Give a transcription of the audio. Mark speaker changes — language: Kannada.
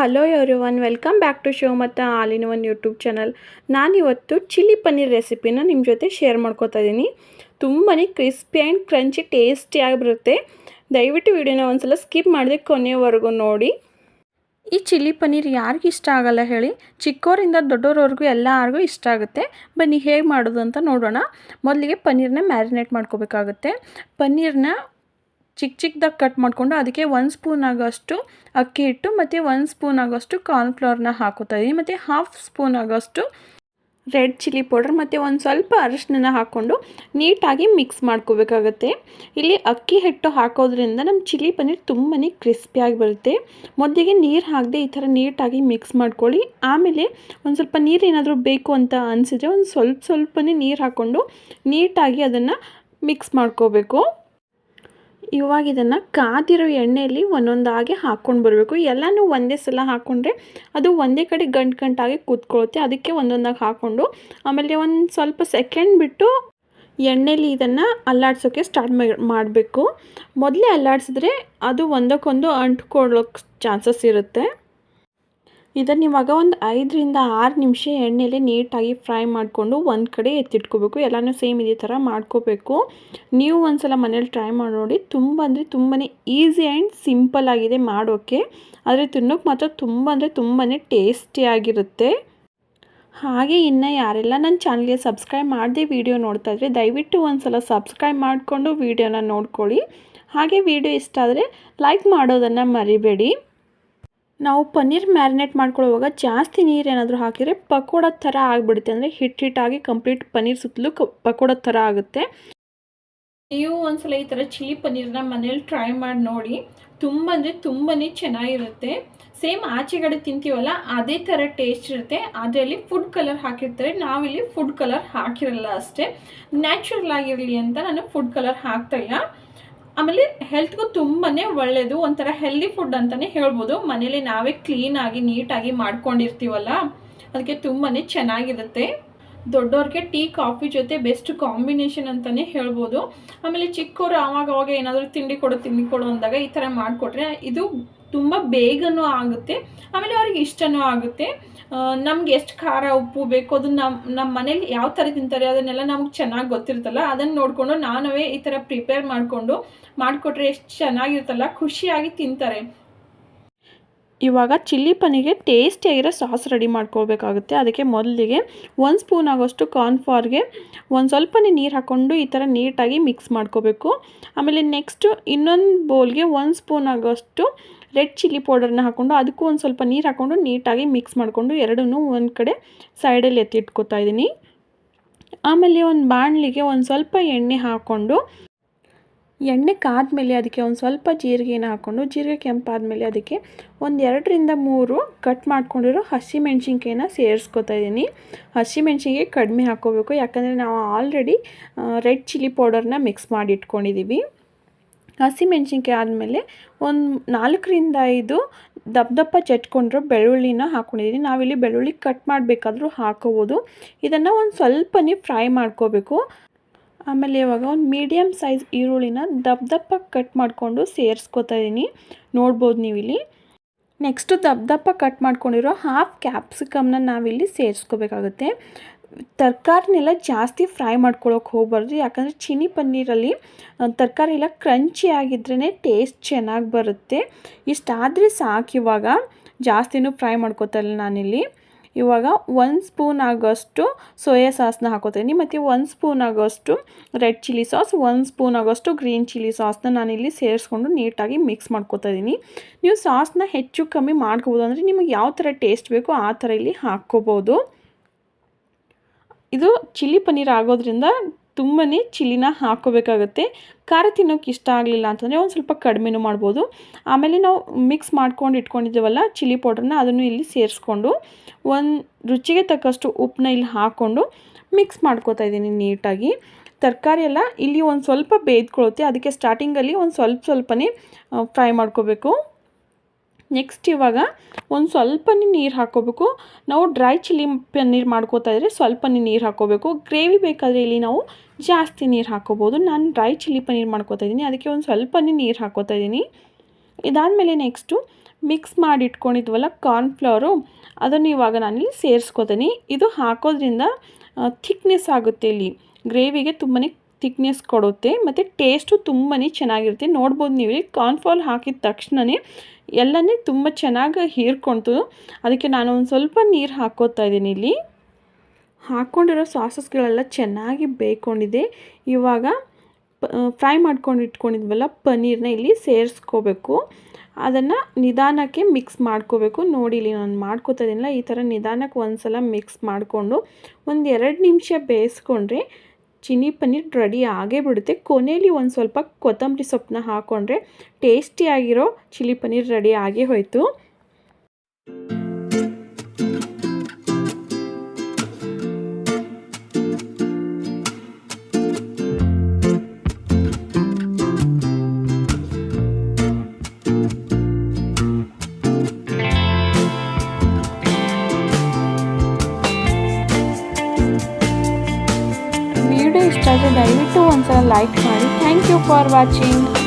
Speaker 1: Hello everyone, welcome back to show ಮತ್ತು all in one YouTube channel. ನಾನಿವತ್ತು ಚಿಲ್ಲಿ ಪನ್ನೀರ್ ರೆಸಿಪಿನ ನಿಮ್ಮ ಜೊತೆ ಶೇರ್ ಮಾಡ್ಕೋತಾ ಇದ್ದೀನಿ. ತುಂಬಾ ಕ್ರಿಸ್ಪಿ ಆ್ಯಂಡ್ ಕ್ರಂಚಿ ಟೇಸ್ಟಿಯಾಗಿ ಬರುತ್ತೆ. ದಯವಿಟ್ಟು ವಿಡಿಯೋನ ಒಂದ್ಸಲ ಸ್ಕಿಪ್ ಮಾಡದೆ ಕೊನೆಯವರೆಗೂ ನೋಡಿ. ಈ ಚಿಲ್ಲಿ ಪನ್ನೀರ್ ಯಾರಿಗೆ ಇಷ್ಟ ಆಗಲ್ಲ ಹೇಳಿ? ಚಿಕ್ಕವರಿಂದ ದೊಡ್ಡೋರವರೆಗೂ ಎಲ್ಲರಿಗೂ ಇಷ್ಟ ಆಗುತ್ತೆ. ಬನ್ನಿ ಹೇಗೆ ಮಾಡೋದು ಅಂತ ನೋಡೋಣ. ಮೊದಲಿಗೆ ಪನ್ನೀರನ್ನ ಮ್ಯಾರಿನೇಟ್ ಮಾಡ್ಕೋಬೇಕಾಗುತ್ತೆ. ಪನ್ನೀರನ್ನ ಚಿಕ್ಕದಾಗಿ ಕಟ್ ಮಾಡಿಕೊಂಡು ಅದಕ್ಕೆ 1 ಸ್ಪೂನ್ ಆಗೋಷ್ಟು ಅಕ್ಕಿ ಹಿಟ್ಟು ಮತ್ತು 1 ಸ್ಪೂನ್ ಆಗೋಷ್ಟು ಕಾರ್ನ್ಫ್ಲವರ್ನ ಹಾಕೋತಾ ಇದ್ದೀನಿ. ಮತ್ತು 1/2 ಸ್ಪೂನ್ ಆಗೋಷ್ಟು ರೆಡ್ ಚಿಲ್ಲಿ ಪೌಡರ್ ಮತ್ತು ಒಂದು ಸ್ವಲ್ಪ ಅರಿಶಿನ ಹಾಕ್ಕೊಂಡು ನೀಟಾಗಿ ಮಿಕ್ಸ್ ಮಾಡ್ಕೋಬೇಕಾಗತ್ತೆ. ಇಲ್ಲಿ ಅಕ್ಕಿ ಹಿಟ್ಟು ಹಾಕೋದ್ರಿಂದ ನಮ್ಮ ಚಿಲ್ಲಿ ಪನ್ನೀರ್ ತುಂಬಾ ಕ್ರಿಸ್ಪಿಯಾಗಿ ಬರುತ್ತೆ. ಮೊದಲಿಗೆ ನೀರು ಹಾಕದೆ ಈ ಥರ ನೀಟಾಗಿ ಮಿಕ್ಸ್ ಮಾಡ್ಕೊಳ್ಳಿ. ಆಮೇಲೆ ಒಂದು ಸ್ವಲ್ಪ ನೀರು ಏನಾದರೂ ಬೇಕು ಅಂತ ಅನಿಸಿದ್ರೆ ಒಂದು ಸ್ವಲ್ಪನೇ ನೀರು ಹಾಕ್ಕೊಂಡು ನೀಟಾಗಿ ಅದನ್ನು ಮಿಕ್ಸ್ ಮಾಡ್ಕೋಬೇಕು. ಇವಾಗ ಇದನ್ನು ಕಾದಿರೋ ಎಣ್ಣೆಯಲ್ಲಿ ಒಂದೊಂದಾಗಿ ಹಾಕ್ಕೊಂಡು ಬರಬೇಕು. ಎಲ್ಲನೂ ಒಂದೇ ಸಲ ಹಾಕ್ಕೊಂಡ್ರೆ ಅದು ಒಂದೇ ಕಡೆ ಗಂಟಾಗಿ ಕೂತ್ಕೊಳ್ಳುತ್ತೆ. ಅದಕ್ಕೆ ಒಂದೊಂದಾಗಿ ಹಾಕ್ಕೊಂಡು ಆಮೇಲೆ ಒಂದು ಸ್ವಲ್ಪ ಸೆಕೆಂಡ್ ಬಿಟ್ಟು ಎಣ್ಣೆಲಿ ಇದನ್ನು ಅಲ್ಲಾಡ್ಸೋಕ್ಕೆ ಸ್ಟಾರ್ಟ್ ಮಾಡಬೇಕು. ಮೊದಲೇ ಅಲ್ಲಾಡಿಸಿದ್ರೆ ಅದು ಒಂದಕ್ಕೊಂದು ಅಂಟ್ಕೊಳ್ಳೋಕ್ಕೆ ಚಾನ್ಸಸ್ ಇರುತ್ತೆ. ಇದನ್ನು ಇವಾಗ ಒಂದು 5ರಿಂದ 6 ನಿಮಿಷ ಎಣ್ಣೆಯಲ್ಲಿ ನೀಟಾಗಿ ಫ್ರೈ ಮಾಡಿಕೊಂಡು ಒಂದು ಕಡೆ ಎತ್ತಿಟ್ಕೋಬೇಕು. ಎಲ್ಲನೂ ಸೇಮ್ ಇದೇ ಥರ ಮಾಡ್ಕೋಬೇಕು. ನೀವು ಒಂದು ಸಲ ಮನೇಲಿ ಟ್ರೈ ಮಾಡಿ ನೋಡಿ. ತುಂಬಾ ಈಸಿ ಆ್ಯಂಡ್ ಸಿಂಪಲ್ ಆಗಿದೆ ಮಾಡೋಕ್ಕೆ. ಆದರೆ ತಿನ್ನೋಕ್ಕೆ ಮಾತ್ರ ತುಂಬಾ ಟೇಸ್ಟಿಯಾಗಿರುತ್ತೆ. ಹಾಗೆ ಇನ್ನು ಯಾರೆಲ್ಲ ನನ್ನ ಚಾನಲ್ಗೆ ಸಬ್ಸ್ಕ್ರೈಬ್ ಮಾಡದೆ ವಿಡಿಯೋ ನೋಡ್ತಾ ಇದ್ದರೆ ದಯವಿಟ್ಟು ಒಂದು ಸಲ ಸಬ್ಸ್ಕ್ರೈಬ್ ಮಾಡಿಕೊಂಡು ವಿಡಿಯೋನ ನೋಡ್ಕೊಳ್ಳಿ. ಹಾಗೆ ವಿಡಿಯೋ ಇಷ್ಟ ಆದರೆ ಲೈಕ್ ಮಾಡೋದನ್ನು ಮರಿಬೇಡಿ. ನಾವು ಪನ್ನೀರ್ ಮ್ಯಾರಿನೇಟ್ ಮಾಡ್ಕೊಳ್ಳುವಾಗ ಜಾಸ್ತಿ ನೀರು ಏನಾದರೂ ಹಾಕಿದರೆ ಪಕೋಡ ಥರ ಆಗಿಬಿಡುತ್ತೆ. ಅಂದರೆ ಹಿಟ್ಟಾಗಿ ಕಂಪ್ಲೀಟ್ ಪನ್ನೀರ್ ಸುತ್ತಲೂ ಪಕೋಡ ಥರ ಆಗುತ್ತೆ. ನೀವು ಒಂದ್ಸಲ ಈ ಥರ ಚಿಲ್ಲಿ ಪನ್ನೀರ್ನ ಮನೇಲಿ ಟ್ರೈ ಮಾಡಿ ನೋಡಿ. ತುಂಬಾ ಚೆನ್ನಾಗಿರುತ್ತೆ. ಸೇಮ್ ಆಚೆಗಡೆ ತಿಂತೀವಲ್ಲ ಅದೇ ಥರ ಟೇಸ್ಟ್ ಇರುತ್ತೆ. ಅದರಲ್ಲಿ ಫುಡ್ ಕಲರ್ ಹಾಕಿರ್ತಾರೆ, ನಾವಿಲ್ಲಿ ಫುಡ್ ಕಲರ್ ಹಾಕಿರಲ್ಲ ಅಷ್ಟೇ. ನ್ಯಾಚುರಲ್ ಆಗಿರಲಿ ಅಂತ ನಾನು ಫುಡ್ ಕಲರ್ ಹಾಕ್ತಾಯಿಲ್ಲ. ಆಮೇಲೆ ಹೆಲ್ತ್ಗೂ ತುಂಬಾ ಒಳ್ಳೆಯದು. ಒಂಥರ ಹೆಲ್ದಿ ಫುಡ್ ಅಂತಲೇ ಹೇಳ್ಬೋದು. ಮನೇಲಿ ನಾವೇ ಕ್ಲೀನಾಗಿ ನೀಟಾಗಿ ಮಾಡ್ಕೊಂಡಿರ್ತೀವಲ್ಲ, ಅದಕ್ಕೆ ತುಂಬಾ ಚೆನ್ನಾಗಿರುತ್ತೆ. ದೊಡ್ಡವ್ರಿಗೆ ಟೀ ಕಾಫಿ ಜೊತೆ ಬೆಸ್ಟ್ ಕಾಂಬಿನೇಷನ್ ಅಂತಲೇ ಹೇಳ್ಬೋದು. ಆಮೇಲೆ ಚಿಕ್ಕವರು ಆವಾಗ ಏನಾದರೂ ತಿಂಡಿ ಕೊಡು ಅಂದಾಗ ಈ ಥರ ಮಾಡಿಕೊಟ್ರೆ ಇದು ತುಂಬ ಬೇಗನೂ ಆಗುತ್ತೆ. ಆಮೇಲೆ ಅವ್ರಿಗೆ ಇಷ್ಟನೂ ಆಗುತ್ತೆ. ನಮ್ಗೆ ಎಷ್ಟು ಖಾರ ಉಪ್ಪು ಬೇಕು ಅದು ನಮ್ಮ ಮನೇಲಿ ಯಾವ ಥರ ತಿಂತಾರೆ ಅದನ್ನೆಲ್ಲ ನಮ್ಗೆ ಚೆನ್ನಾಗಿ ಗೊತ್ತಿರುತ್ತಲ್ಲ. ಅದನ್ನು ನೋಡಿಕೊಂಡು ನಾನುವೇ ಈ ಥರ ಪ್ರಿಪೇರ್ ಮಾಡಿಕೊಟ್ರೆ ಎಷ್ಟು ಚೆನ್ನಾಗಿರುತ್ತಲ್ಲ, ಖುಷಿಯಾಗಿ ತಿಂತಾರೆ. ಇವಾಗ ಚಿಲ್ಲಿ ಪನ್ನೀರ್ಗೆ ಟೇಸ್ಟಿಯಾಗಿರೋ ಸಾಸ್ ರೆಡಿ ಮಾಡ್ಕೊಳ್ಬೇಕಾಗುತ್ತೆ. ಅದಕ್ಕೆ ಮೊದಲಿಗೆ 1 ಸ್ಪೂನ್ ಆಗೋಷ್ಟು ಕಾರ್ನ್ಫ್ಲವರ್ಗೆ ಒಂದು ಸ್ವಲ್ಪನೇ ನೀರು ಹಾಕ್ಕೊಂಡು ಈ ಥರ ನೀಟಾಗಿ ಮಿಕ್ಸ್ ಮಾಡ್ಕೋಬೇಕು. ಆಮೇಲೆ ನೆಕ್ಸ್ಟು ಇನ್ನೊಂದು ಬೌಲ್ಗೆ 1 ಸ್ಪೂನ್ ಆಗೋಷ್ಟು ರೆಡ್ ಚಿಲ್ಲಿ ಪೌಡರ್ನ ಹಾಕ್ಕೊಂಡು ಅದಕ್ಕೂ ಒಂದು ಸ್ವಲ್ಪ ನೀರು ಹಾಕ್ಕೊಂಡು ನೀಟಾಗಿ ಮಿಕ್ಸ್ ಮಾಡಿಕೊಂಡು ಎರಡನ್ನೂ ಒಂದು ಕಡೆ ಸೈಡಲ್ಲಿ ಎತ್ತಿಟ್ಕೋತಾ ಇದ್ದೀನಿ. ಆಮೇಲೆ ಒಂದು ಬಾಣಲಿಗೆ ಒಂದು ಸ್ವಲ್ಪ ಎಣ್ಣೆ ಹಾಕ್ಕೊಂಡು ಎಣ್ಣೆ ಕಾದ್ಮೇಲೆ ಅದಕ್ಕೆ ಒಂದು ಸ್ವಲ್ಪ ಜೀರಿಗೆನ ಹಾಕ್ಕೊಂಡು ಜೀರಿಗೆ ಕೆಂಪಾದಮೇಲೆ ಅದಕ್ಕೆ ಒಂದು 2ರಿಂದ 3 ಕಟ್ ಮಾಡ್ಕೊಂಡಿರೋ ಹಸಿಮೆಣ್ಸಿನ್ಕಾಯಿನ ಸೇರಿಸ್ಕೊತಾ ಇದ್ದೀನಿ. ಹಸಿಮೆಣ್ಸಿನ್ಕಾಯಿ ಕಡಿಮೆ ಹಾಕ್ಕೋಬೇಕು, ಯಾಕಂದರೆ ನಾವು ಆಲ್ರೆಡಿ ರೆಡ್ ಚಿಲ್ಲಿ ಪೌಡರ್ನ ಮಿಕ್ಸ್ ಮಾಡಿ ಇಟ್ಕೊಂಡಿದ್ದೀವಿ. ಹಸಿಮೆಣ್ಸಿನ್ಕಾಯಿ ಆದಮೇಲೆ ಒಂದು 4ರಿಂದ 5 ದಪ್ಪ ಚಟ್ಕೊಂಡಿರೋ ಬೆಳ್ಳುಳ್ಳಿನ ಹಾಕ್ಕೊಂಡಿದ್ದೀನಿ. ನಾವಿಲ್ಲಿ ಬೆಳ್ಳುಳ್ಳಿ ಕಟ್ ಮಾಡಬೇಕಾದ್ರೂ ಹಾಕೋಬೋದು. ಇದನ್ನು ಒಂದು ಸ್ವಲ್ಪನೇ ಫ್ರೈ ಮಾಡ್ಕೋಬೇಕು. ಆಮೇಲೆ ಇವಾಗ ಒಂದು ಮೀಡಿಯಮ್ ಸೈಜ್ ಈರುಳ್ಳಿನ ದಪ್ಪ ಕಟ್ ಮಾಡಿಕೊಂಡು ಸೇರಿಸ್ಕೊತಾ ಇದ್ದೀನಿ. ನೋಡ್ಬೋದು ನೀವಿಲ್ಲಿ. ನೆಕ್ಸ್ಟು ದಪ್ಪ ಕಟ್ ಮಾಡ್ಕೊಂಡಿರೋ 1/2 ಕ್ಯಾಪ್ಸಿಕಮ್ನ ನಾವಿಲ್ಲಿ ಸೇರಿಸ್ಕೋಬೇಕಾಗುತ್ತೆ. ತರಕಾರಿನೆಲ್ಲ ಜಾಸ್ತಿ ಫ್ರೈ ಮಾಡ್ಕೊಳ್ಳೋಕೆ ಹೋಗಬಾರ್ದು, ಯಾಕಂದರೆ ಚಿಲ್ಲಿ ಪನ್ನೀರಲ್ಲಿ ತರಕಾರಿ ಎಲ್ಲ ಕ್ರಂಚಿ ಆಗಿದ್ರೇ ಟೇಸ್ಟ್ ಚೆನ್ನಾಗಿ ಬರುತ್ತೆ. ಇಷ್ಟಾದರೆ ಸಾಕು. ಇವಾಗ ಜಾಸ್ತಿನೂ ಫ್ರೈ ಮಾಡ್ಕೋತಾ ಇಲ್ಲ ನಾನಿಲ್ಲಿ. ಇವಾಗ 1 ಸ್ಪೂನ್ ಆಗೋಷ್ಟು ಸೋಯಾ ಸಾಸ್ನ ಹಾಕೋತೀನಿ ಮತ್ತು 1 ಸ್ಪೂನ್ ಆಗೋಷ್ಟು ರೆಡ್ ಚಿಲ್ಲಿ ಸಾಸ್, 1 ಸ್ಪೂನ್ ಆಗೋಷ್ಟು ಗ್ರೀನ್ ಚಿಲ್ಲಿ ಸಾಸ್ನ ನಾನಿಲ್ಲಿ ಸೇರಿಸ್ಕೊಂಡು ನೀಟಾಗಿ ಮಿಕ್ಸ್ ಮಾಡ್ಕೋತಾ ಇದ್ದೀನಿ. ನೀವು ಸಾಸ್ನ ಹೆಚ್ಚು ಕಮ್ಮಿ ಮಾಡ್ಕೋಬೋದು, ಅಂದರೆ ನಿಮಗೆ ಯಾವ ಥರ ಟೇಸ್ಟ್ ಬೇಕೋ ಆ ಥರ ಇಲ್ಲಿ ಹಾಕ್ಕೋಬೋದು. ಇದು ಚಿಲ್ಲಿ ಪನ್ನೀರ್ ಆಗೋದ್ರಿಂದ ತುಂಬಾ ಚಿಲ್ಲಿನ ಹಾಕ್ಕೋಬೇಕಾಗತ್ತೆ. ಖಾರ ತಿನ್ನೋಕೆ ಇಷ್ಟ ಆಗಲಿಲ್ಲ ಅಂತಂದರೆ ಒಂದು ಸ್ವಲ್ಪ ಕಡಿಮೆನೂ ಮಾಡ್ಬೋದು. ಆಮೇಲೆ ನಾವು ಮಿಕ್ಸ್ ಮಾಡ್ಕೊಂಡು ಇಟ್ಕೊಂಡಿದ್ದೀವಲ್ಲ ಚಿಲ್ಲಿ ಪೌಡ್ರನ್ನ, ಅದನ್ನು ಇಲ್ಲಿ ಸೇರಿಸ್ಕೊಂಡು ಒಂದು ರುಚಿಗೆ ತಕ್ಕಷ್ಟು ಉಪ್ಪನ್ನ ಇಲ್ಲಿ ಹಾಕ್ಕೊಂಡು ಮಿಕ್ಸ್ ಮಾಡ್ಕೋತಾ ಇದ್ದೀನಿ ನೀಟಾಗಿ. ತರಕಾರಿ ಎಲ್ಲ ಇಲ್ಲಿ ಒಂದು ಸ್ವಲ್ಪ ಬೇಯ್ದುಕೊಳ್ಳುತ್ತೆ, ಅದಕ್ಕೆ ಸ್ಟಾರ್ಟಿಂಗಲ್ಲಿ ಒಂದು ಸ್ವಲ್ಪನೇ ಫ್ರೈ ಮಾಡ್ಕೋಬೇಕು. ನೆಕ್ಸ್ಟ್ ಇವಾಗ ಒಂದು ಸ್ವಲ್ಪನೇ ನೀರು ಹಾಕ್ಕೋಬೇಕು. ನಾವು ಡ್ರೈ ಚಿಲ್ಲಿ ಪನ್ನೀರ್ ಮಾಡ್ಕೋತಾ ಇದ್ದರೆ ಸ್ವಲ್ಪನೇ ನೀರು ಹಾಕ್ಕೋಬೇಕು. ಗ್ರೇವಿ ಬೇಕಾದರೆ ಇಲ್ಲಿ ನಾವು ಜಾಸ್ತಿ ನೀರು ಹಾಕ್ಕೋಬೋದು. ನಾನು ಡ್ರೈ ಚಿಲ್ಲಿ ಪನ್ನೀರ್ ಮಾಡ್ಕೋತಾ ಇದ್ದೀನಿ, ಅದಕ್ಕೆ ಒಂದು ಸ್ವಲ್ಪನೇ ನೀರು ಹಾಕ್ಕೋತಾ ಇದ್ದೀನಿ. ಇದಾದಮೇಲೆ ನೆಕ್ಸ್ಟು ಮಿಕ್ಸ್ ಮಾಡಿ ಇಟ್ಕೊಂಡಿದ್ವಲ್ಲ ಕಾರ್ನ್ಫ್ಲವರು, ಅದನ್ನು ಇವಾಗ ನಾನಿಲ್ಲಿ ಸೇರಿಸ್ಕೊತೀನಿ. ಇದು ಹಾಕೋದ್ರಿಂದ ಥಿಕ್ನೆಸ್ ಆಗುತ್ತೆ, ಇಲ್ಲಿ ಗ್ರೇವಿಗೆ ತುಂಬಾ ಥಿಕ್ನೆಸ್ ಕೊಡುತ್ತೆ ಮತ್ತು ಟೇಸ್ಟು ತುಂಬಾ ಚೆನ್ನಾಗಿರುತ್ತೆ. ನೋಡ್ಬೋದು ನೀವು ಇಲ್ಲಿ ಕಾರ್ನ್ಫ್ಲವರ್ ಹಾಕಿದ ತಕ್ಷಣವೇ ಎಲ್ಲನೇ ತುಂಬ ಚೆನ್ನಾಗಿ ಹೀರ್ಕೊಳ್ತು. ಅದಕ್ಕೆ ನಾನು ಒಂದು ಸ್ವಲ್ಪ ನೀರು ಹಾಕ್ಕೋತಾ ಇದ್ದೀನಿ. ಇಲ್ಲಿ ಹಾಕ್ಕೊಂಡಿರೋ ಸಾಸಸ್ಗಳೆಲ್ಲ ಚೆನ್ನಾಗಿ ಬೇಯ್ಕೊಂಡಿದೆ. ಇವಾಗ ಫ್ರೈ ಮಾಡ್ಕೊಂಡು ಇಟ್ಕೊಂಡಿದ್ವಲ್ಲ ಪನ್ನೀರನ್ನ ಇಲ್ಲಿ ಸೇರಿಸ್ಕೋಬೇಕು. ಅದನ್ನು ನಿಧಾನಕ್ಕೆ ಮಿಕ್ಸ್ ಮಾಡ್ಕೋಬೇಕು. ನೋಡಿ ಇಲ್ಲಿ ನಾನು ಮಾಡ್ಕೋತಾ ಇದ್ದೀನಲ್ಲ, ಈ ಥರ ನಿಧಾನಕ್ಕೆ ಒಂದು ಸಲ ಮಿಕ್ಸ್ ಮಾಡಿಕೊಂಡು ಒಂದು 2 ನಿಮಿಷ ಬೇಯಿಸ್ಕೊಂಡ್ರೆ ಚಿಲ್ಲಿ ಪನ್ನೀರ್ ರೆಡಿ ಆಗೇ ಬಿಡುತ್ತೆ. ಕೊನೆಯಲ್ಲಿ ಒಂದು ಸ್ವಲ್ಪ ಕೊತ್ತಂಬರಿ ಸೊಪ್ಪನ್ನ ಹಾಕ್ಕೊಂಡ್ರೆ ಟೇಸ್ಟಿಯಾಗಿರೋ ಚಿಲ್ಲಿ ಪನ್ನೀರ್ ರೆಡಿ ಆಗೇ ಹೋಯಿತು. ವಿಡಿಯೋ ಇಷ್ಟ ಆದರೆ ದಯವಿಟ್ಟು ಒಂದ್ಸಲ ಲೈಕ್ ಮಾಡಿ. Thank you for watching.